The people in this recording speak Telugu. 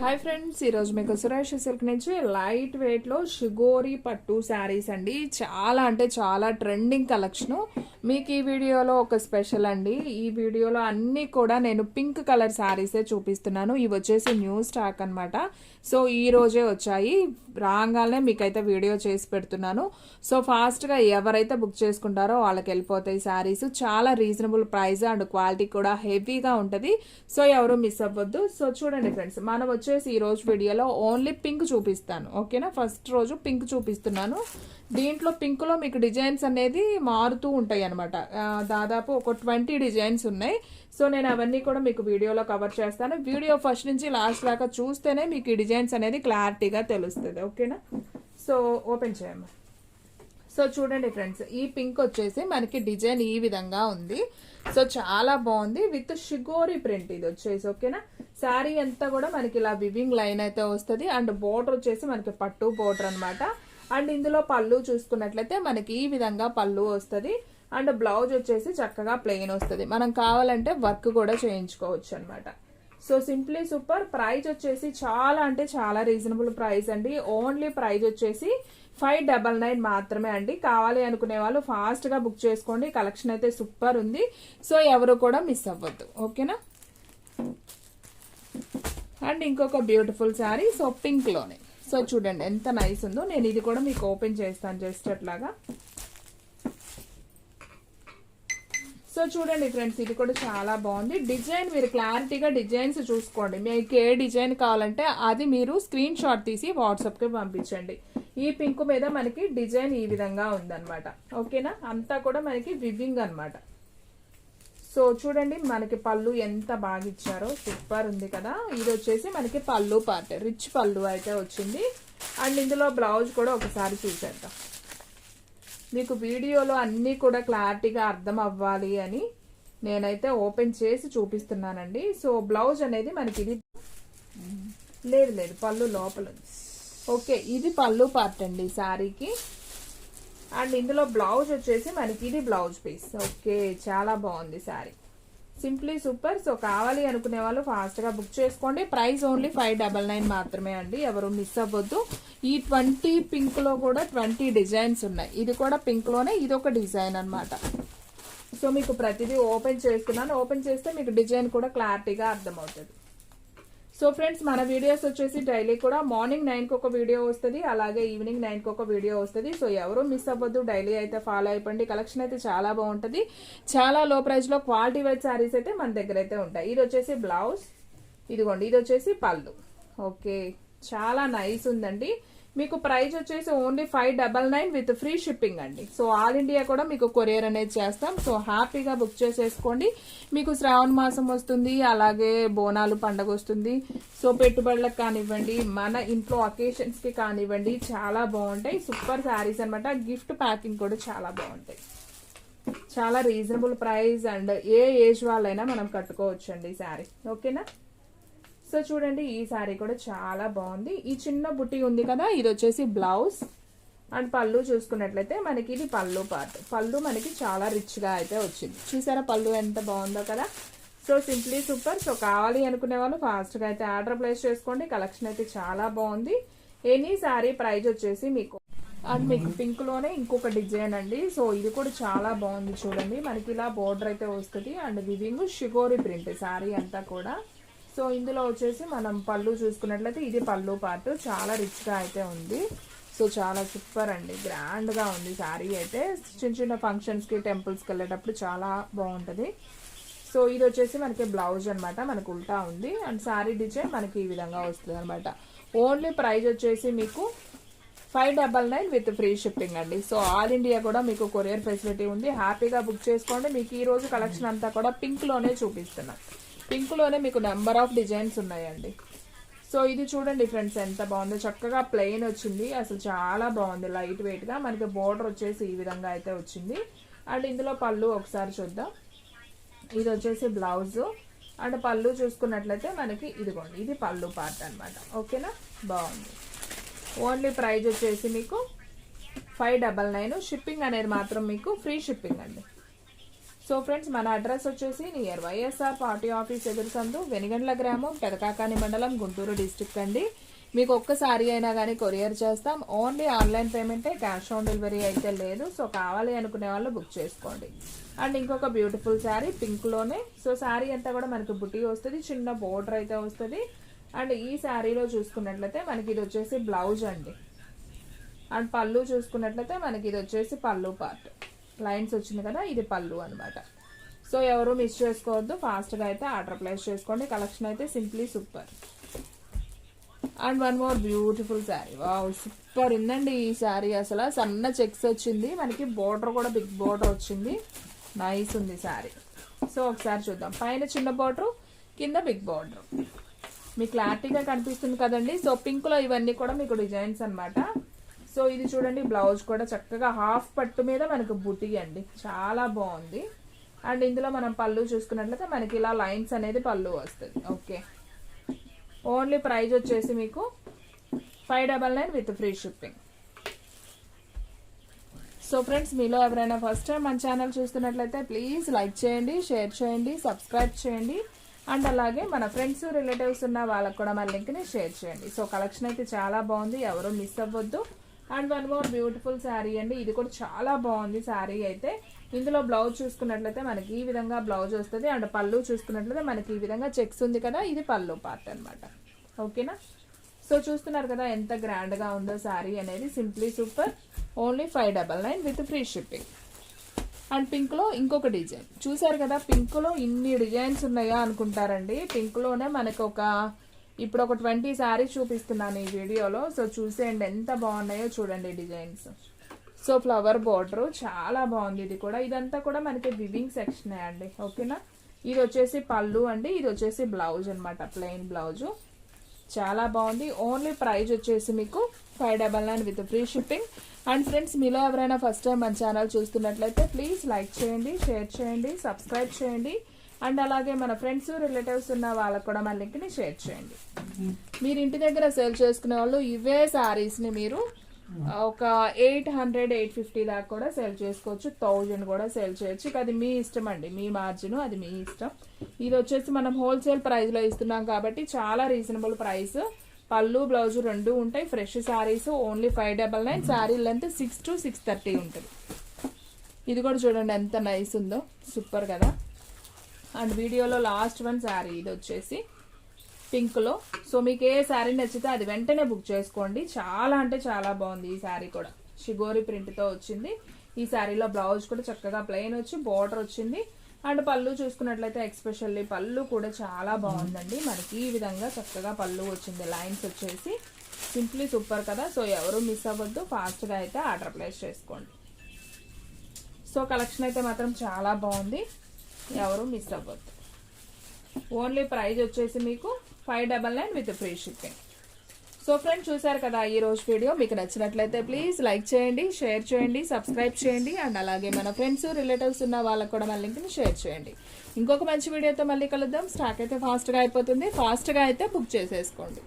హాయ్ ఫ్రెండ్స్, ఈరోజు మీకు సురేష్ సిల్క్ నుంచి లైట్ వెయిట్లో షిగోరి పట్టు శారీస్ అండి. చాలా అంటే చాలా ట్రెండింగ్ కలెక్షను. మీకు ఈ వీడియోలో ఒక స్పెషల్ అండి. ఈ వీడియోలో అన్నీ కూడా నేను పింక్ కలర్ శారీసే చూపిస్తున్నాను. ఇవి వచ్చేసి న్యూ స్టాక్ అనమాట. సో ఈ రోజే వచ్చాయి, రాగానే మీకైతే వీడియో చేసి పెడుతున్నాను. సో ఫాస్ట్గా ఎవరైతే బుక్ చేసుకుంటారో వాళ్ళకి వెళ్ళిపోతాయి శారీస్. చాలా రీజనబుల్ ప్రైస్ అండ్ క్వాలిటీ కూడా హెవీగా ఉంటుంది. సో ఎవరు మిస్ అవ్వద్దు. సో చూడండి ఫ్రెండ్స్, మనం వచ్చేసి ఈ రోజు వీడియోలో ఓన్లీ పింక్ చూపిస్తాను. ఓకేనా, ఫస్ట్ రోజు పింక్ చూపిస్తున్నాను. దీంట్లో పింక్ లో మీకు డిజైన్స్ అనేది మారుతూ ఉంటాయి అనమాట. దాదాపు ఒక 20 డిజైన్స్ ఉన్నాయి. సో నేను అవన్నీ కూడా మీకు వీడియోలో కవర్ చేస్తాను. వీడియో ఫస్ట్ నుంచి లాస్ట్ దాకా చూస్తేనే మీకు ఈ డిజైన్స్ అనేది క్లారిటీగా తెలుస్తుంది. ఓకేనా, సో ఓపెన్ చేయమ్మా. సో చూడండి ఫ్రెండ్స్, ఈ పింక్ వచ్చేసి మనకి డిజైన్ ఈ విధంగా ఉంది. సో చాలా బాగుంది, విత్ షిగోరి ప్రింట్ ఇది వచ్చేసి. ఓకేనా, శారీ అంతా కూడా మనకి ఇలా వివింగ్ లైన్ అయితే వస్తుంది. అండ్ బోర్డర్ వచ్చేసి మనకి పట్టు బోర్డర్ అనమాట. అండ్ ఇందులో పళ్ళు చూసుకున్నట్లయితే మనకి ఈ విధంగా పళ్ళు వస్తుంది. అండ్ బ్లౌజ్ వచ్చేసి చక్కగా ప్లెయిన్ వస్తుంది. మనం కావాలంటే వర్క్ కూడా చేయించుకోవచ్చు అనమాట. So simply super. ప్రైస్ వచ్చేసి చాలా అంటే చాలా రీజనబుల్ ప్రైస్ అండి. ఓన్లీ ప్రైస్ వచ్చేసి 599 మాత్రమే అండి. కావాలి అనుకునే వాళ్ళు ఫాస్ట్ గా బుక్ చేసుకోండి. కలెక్షన్ అయితే సూపర్ ఉంది. సో ఎవరు కూడా మిస్ అవ్వద్దు. ఓకేనా, అండ్ ఇంకొక బ్యూటిఫుల్ శారీ. సో పింక్ లోనే. సో చూడండి ఎంత నైస్ ఉందో. నేను ఇది కూడా మీకు ఓపెన్ చేస్తాను జస్ట్ అట్లాగా. సో చూడండి ఫ్రెండ్స్, ఇది కూడా చాలా బాగుంది. డిజైన్ మీరు క్లారిటీగా డిజైన్స్ చూసుకోండి. మీకు ఏ డిజైన్ కావాలంటే అది మీరు స్క్రీన్ షాట్ తీసి వాట్సాప్కి పంపించండి. ఈ పింక్ మీద మనకి డిజైన్ ఈ విధంగా ఉందన్నమాట. ఓకేనా, అంతా కూడా మనకి వివింగ్ అనమాట. సో చూడండి మనకి పళ్ళు ఎంత బాగా ఇచ్చారో, సూపర్ ఉంది కదా. ఇది వచ్చేసి మనకి పళ్ళు పార్ట్, రిచ్ పళ్ళు అయితే వచ్చింది. అండ్ ఇందులో బ్లౌజ్ కూడా ఒకసారి చూసేద్దాం. మీకు వీడియోలో అన్నీ కూడా క్లారిటీగా అర్థం అవ్వాలి అని నేనైతే ఓపెన్ చేసి చూపిస్తున్నానండి. సో బ్లౌజ్ అనేది మనకి ఇది లేదు పళ్ళు లోపల. ఓకే, ఇది పళ్ళు పార్ట్ అండి శారీకి. అండ్ ఇందులో బ్లౌజ్ వచ్చేసి మనకి ఇది బ్లౌజ్ పీస్. ఓకే, చాలా బాగుంది శారీ, సింప్లీ సూపర్. సో కావాలి అనుకునే వాళ్ళు ఫాస్ట్ గా బుక్ చేసుకోండి. ప్రైస్ ఓన్లీ 599 మాత్రమే అండి. ఎవరు మిస్ అవ్వద్దు. ఈ 20 పింక్ లో కూడా 20 డిజైన్స్ ఉన్నాయి. ఇది కూడా పింక్ లోనే ఇది ఒక డిజైన్ అనమాట. సో మీకు ప్రతిదీ ఓపెన్ చేస్తున్నాను. ఓపెన్ చేస్తే మీకు డిజైన్ కూడా క్లారిటీగా అర్థమవుతుంది. సో ఫ్రెండ్స్, మన వీడియోస్ వచ్చేసి డైలీ కూడా మార్నింగ్ 9కి ఒక వీడియో వస్తుంది, అలాగే ఈవినింగ్ 9కి ఒక వీడియో వస్తుంది. సో ఎవరు మిస్ అవ్వద్దు, డైలీ అయితే ఫాలో అయిపోండి. కలెక్షన్ అయితే చాలా బాగుంటుంది. చాలా లో ప్రైస్ లో క్వాలిటీ వైజ్ శారీస్ అయితే మన దగ్గర అయితే ఉంటాయి. ఇది వచ్చేసి బ్లౌజ్, ఇదిగోండి ఇది వచ్చేసి పళ్ళు. ఓకే, చాలా నైస్ ఉందండి. మీకు ప్రైస్ వచ్చేసి ఓన్లీ 599 విత్ ఫ్రీ షిప్పింగ్ అండి. సో ఆల్ ఇండియా కూడా మీకు కొరియర్ అనేది చేస్తాం. సో హ్యాపీగా బుక్ చేసేసుకోండి. మీకు శ్రావణ మాసం వస్తుంది, అలాగే బోనాలు పండగ వస్తుంది. సో పెట్టుబడులకు కానివ్వండి, మన ఇంట్లో అకేషన్స్ కి కానివ్వండి, చాలా బాగుంటాయి. సూపర్ శారీస్ అనమాట. గిఫ్ట్ ప్యాకింగ్ కూడా చాలా బాగుంటాయి. చాలా reasonable price and A age వాళ్ళైనా మనం కట్టుకోవచ్చు అండి ఈ శారీ. ఓకేనా, సో చూడండి ఈ శారీ కూడా చాలా బాగుంది. ఈ చిన్న బుట్టి ఉంది కదా, ఇది వచ్చేసి బ్లౌజ్. అండ్ పళ్ళు చూసుకున్నట్లయితే మనకి ఇది పళ్ళు పార్ట్. పళ్ళు మనకి చాలా రిచ్ గా అయితే వచ్చింది. చూసారా పళ్ళు ఎంత బాగుందో కదా. So simply super. సో కావాలి అనుకునే వాళ్ళు ఫాస్ట్ గా అయితే ఆర్డర్ ప్లేస్ చేసుకోండి. కలెక్షన్ అయితే చాలా బాగుంది. ఎనీ శారీ ప్రైస్ వచ్చేసి మీకు అండ్ మీకు పింక్ లోనే ఇంకొక డిజైన్ అండి. సో ఇది కూడా చాలా బాగుంది. చూడండి మనకి ఇలా బోర్డర్ అయితే వస్తుంది. అండ్ వివింగ్ షిగోరి ప్రింట్ శారీ అంతా కూడా. సో ఇందులో వచ్చేసి మనం పళ్ళు చూసుకున్నట్లయితే ఇది పళ్ళు పార్ట్. చాలా రిచ్ గా అయితే ఉంది. సో చాలా సూపర్ అండి, గ్రాండ్ గా ఉంది శారీ అయితే. చిన్న చిన్న ఫంక్షన్స్ కి టెంపుల్స్కి వెళ్ళేటప్పుడు చాలా బాగుంటుంది. సో ఇది వచ్చేసి మనకి బ్లౌజ్ అనమాట, మనకు ఉల్టా ఉంది. అండ్ శారీ డిజైన్ మనకి ఈ విధంగా వస్తుంది అనమాట. ఓన్లీ ప్రైస్ వచ్చేసి మీకు 599 విత్ ఫ్రీ షిప్పింగ్ అండి. సో ఆల్ ఇండియా కూడా మీకు కొరియర్ ఫెసిలిటీ ఉంది. హ్యాపీగా బుక్ చేసుకోండి. మీకు ఈ రోజు కలెక్షన్ అంతా కూడా పింక్ లోనే చూపిస్తున్నాం. పింక్ లోనే మీకు నెంబర్ ఆఫ్ డిజైన్స్ ఉన్నాయండి. సో ఇది చూడండి ఫ్రెండ్స్ ఎంత బాగుందో. చక్కగా ప్లెయిన్ వచ్చింది, అసలు చాలా బాగుంది. లైట్ వెయిట్ గా మనకి బోర్డర్ వచ్చేసి ఈ విధంగా అయితే వచ్చింది. అండ్ ఇందులో పళ్ళు ఒకసారి చూద్దాం. ఇది వచ్చేసి బ్లౌజ్. అండ్ పళ్ళు చూసుకున్నట్లయితే మనకి ఇదిగోండి ఇది పళ్ళు పార్ట్ అనమాట. ఓకేనా, బాగుంది. ఓన్లీ ప్రైస్ వచ్చేసి మీకు 599. షిప్పింగ్ అనేది మాత్రం మీకు ఫ్రీ షిప్పింగ్ అండి. సో ఫ్రెండ్స్ మన అడ్రస్ వచ్చేసి నియర్ వైఎస్ఆర్ పార్టీ ఆఫీస్ ఎదురు సందు, వెనిగండ్ల గ్రామం, పెదకాకాని మండలం, గుంటూరు డిస్ట్రిక్ట్ అండి. మీకు ఒక్కసారి అయినా కానీ కొరియర్ చేస్తాం. ఓన్లీ ఆన్లైన్ పేమెంటే, క్యాష్ ఆన్ డెలివరీ అయితే లేదు. సో కావాలి అనుకునే వాళ్ళు బుక్ చేసుకోండి. అండ్ ఇంకొక బ్యూటిఫుల్ శారీ పింక్లోనే. సో శారీ అంతా కూడా మనకి బుట్టి వస్తుంది, చిన్న బోర్డర్ అయితే వస్తుంది. అండ్ ఈ శారీలో చూసుకున్నట్లయితే మనకి ఇది వచ్చేసి బ్లౌజ్ అండి. అండ్ పళ్ళు చూసుకున్నట్లయితే మనకి ఇది వచ్చేసి పళ్ళు పార్ట్ లైన్స్ వచ్చింది కదా, ఇది పళ్ళు అనమాట. సో ఎవరు మిస్ చేసుకోవద్దు, ఫాస్ట్గా అయితే ఆర్డర్ ప్లేస్ చేసుకోండి. కలెక్షన్ అయితే simply super. And one more beautiful sari. Wow, super ఉందండి ఈ శారీ. అసలు సన్న చెక్స్ వచ్చింది, మనకి బోర్డర్ కూడా బిగ్ బోర్డర్ వచ్చింది. నైస్ ఉంది శారీ. సో ఒకసారి చూద్దాం. పైన చిన్న బోర్డర్, కింద బిగ్ బోర్డర్. మీకు క్లారిటీగా కనిపిస్తుంది కదండి. సో పింక్లో ఇవన్నీ కూడా మీకు డిజైన్స్ అనమాట. సో ఇది చూడండి, బ్లౌజ్ కూడా చక్కగా హాఫ్ పట్టు మీద మనకు బుటీ అండి, చాలా బాగుంది. అండ్ ఇందులో మనం పళ్ళు చూసుకున్నట్లయితే మనకి ఇలా లైన్స్ అనేది పళ్ళు వస్తుంది. ఓకే, ఓన్లీ ప్రైస్ వచ్చేసి మీకు 599 with free shipping. So friends, మీలో ఎవరైనా ఫస్ట్ టైం మన ఛానల్ చూస్తున్నట్లయితే ప్లీజ్ లైక్ చేయండి, షేర్ చేయండి, సబ్స్క్రైబ్ చేయండి. అండ్ అలాగే మన ఫ్రెండ్స్ రిలేటివ్స్ ఉన్న వాళ్ళకు కూడా మన లింక్ని షేర్ చేయండి. సో కలెక్షన్ అయితే చాలా బాగుంది, ఎవరు మిస్ అవ్వద్దు. And one more beautiful sari అండి, ఇది కూడా చాలా బాగుంది శారీ అయితే. ఇందులో బ్లౌజ్ చూసుకున్నట్లయితే మనకి ఈ విధంగా బ్లౌజ్ వస్తుంది. అండ్ పళ్ళు చూసుకున్నట్లయితే మనకి ఈ విధంగా చెక్స్ ఉంది కదా, ఇది పళ్ళు పార్ట్ అనమాట. ఓకేనా? సో చూస్తున్నారు కదా ఎంత గ్రాండ్గా ఉందో శారీ అనేది. Simply super. Only 599 with free shipping. And పింక్లో ఇంకొక డిజైన్ చూసారు కదా. పింక్లో ఇన్ని డిజైన్స్ ఉన్నాయా అనుకుంటారండి. పింక్లోనే మనకు ఇప్పుడు ఒక 20 శారీస్ చూపిస్తున్నాను ఈ వీడియోలో. సో చూసేయండి ఎంత బాగున్నాయో చూడండి డిజైన్స్. సో ఫ్లవర్ బోర్డర్ చాలా బాగుంది. ఇది కూడా ఇదంతా కూడా మనకి వివింగ్ సెక్షన్ అండి. ఓకేనా? ఇది వచ్చేసి పళ్ళు అండి, ఇది వచ్చేసి బ్లౌజ్ అనమాట, ప్లెయిన్ బ్లౌజు. చాలా బాగుంది. ఓన్లీ ప్రైజ్ వచ్చేసి మీకు 599 with free shipping. And friends, మీలో ఎవరైనా ఫస్ట్ టైం మన ఛానల్ చూస్తున్నట్లయితే ప్లీజ్ లైక్ చేయండి, షేర్ చేయండి, సబ్స్క్రైబ్ చేయండి. అండ్ అలాగే మన ఫ్రెండ్స్ రిలేటివ్స్ ఉన్న వాళ్ళకు కూడా మన లింక్ని షేర్ చేయండి. మీరు ఇంటి దగ్గర సేల్ చేసుకునే వాళ్ళు ఇవే శారీస్ని మీరు ఒక 800, 850 దాకా కూడా సేల్ చేసుకోవచ్చు, 1000 కూడా సేల్ చేయొచ్చు. అది మీ ఇష్టం అండి, మీ మార్జిన్ అది మీ ఇష్టం. ఇది వచ్చేసి మనం హోల్సేల్ ప్రైస్లో ఇస్తున్నాం కాబట్టి చాలా రీజనబుల్ ప్రైస్. పళ్ళు బ్లౌజ్ రెండు ఉంటాయి. Fresh saris only 599. Sari length 6 to 630 ఉంటుంది. ఇది కూడా చూడండి ఎంత నైస్ ఉందో, సూపర్ కదా. అండ్ వీడియోలో లాస్ట్ వన్ శారీ ఇది వచ్చేసి పింక్లో. సో మీకు ఏ శారీ నచ్చితే అది వెంటనే బుక్ చేసుకోండి. చాలా అంటే చాలా బాగుంది ఈ శారీ కూడా. షిగోరి ప్రింట్తో వచ్చింది. ఈ శారీలో బ్లౌజ్ కూడా చక్కగా ప్లెయిన్ వచ్చి బోర్డర్ వచ్చింది. అండ్ పళ్ళు చూసుకున్నట్లయితే ఎక్స్పెషల్లీ పళ్ళు కూడా చాలా బాగుందండి. మనకి ఈ విధంగా చక్కగా పళ్ళు వచ్చింది, లైన్స్ వచ్చేసి. సింప్లీ సూపర్ కదా. సో ఎవరు మిస్ అవ్వద్దు, ఫాస్ట్గా అయితే ఆర్డర్ ప్లేస్ చేసుకోండి. సో కలెక్షన్ అయితే మాత్రం చాలా బాగుంది, ఎవరు మిస్ అవ్వద్దు. ఓన్లీ ప్రైజ్ వచ్చేసి మీకు 599 with free shipping. So friends, చూసారు కదా ఈ రోజు వీడియో. మీకు నచ్చినట్లయితే ప్లీజ్ లైక్ చేయండి, షేర్ చేయండి, సబ్స్క్రైబ్ చేయండి. అండ్ అలాగే మన ఫ్రెండ్స్ రిలేటివ్స్ ఉన్న వాళ్ళకు కూడా మన లింక్ని షేర్ చేయండి. ఇంకొక మంచి వీడియోతో మళ్ళీ కలుద్దాం. స్టాక్ అయితే ఫాస్ట్గా అయిపోతుంది, ఫాస్ట్గా అయితే బుక్ చేసేసుకోండి.